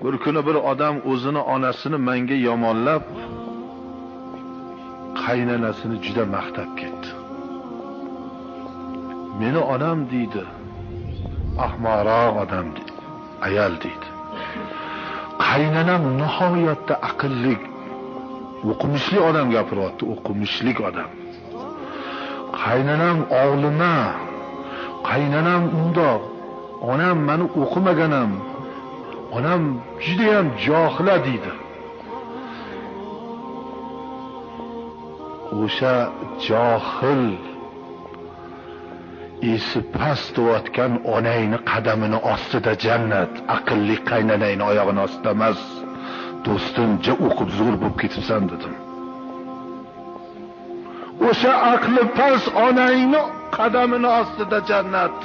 Bir kuni bir odam o'zini onasini menga yomonlab, qaynonasini juda maqtab ketdi. Meni onam deydi, ahmoqroq odam deydi, ayol deydi. Qaynonam nihoyatda aqlli, o'qimishli odam gapiryapti, o'qimishli odam. Qaynonam oğluna, qaynonam undoq, onam meni o'qimaganam. Onam juda ham johila deydi. O'sha johil esi past o'tgan onangni qadamini ostida jannat, aqlli qaynonangni oyog'ini ostida emas. Do'stim, ja o'qib zo'r bo'lib ketibsan dedim. O'sha aqli past onangni qadamini ostida jannat.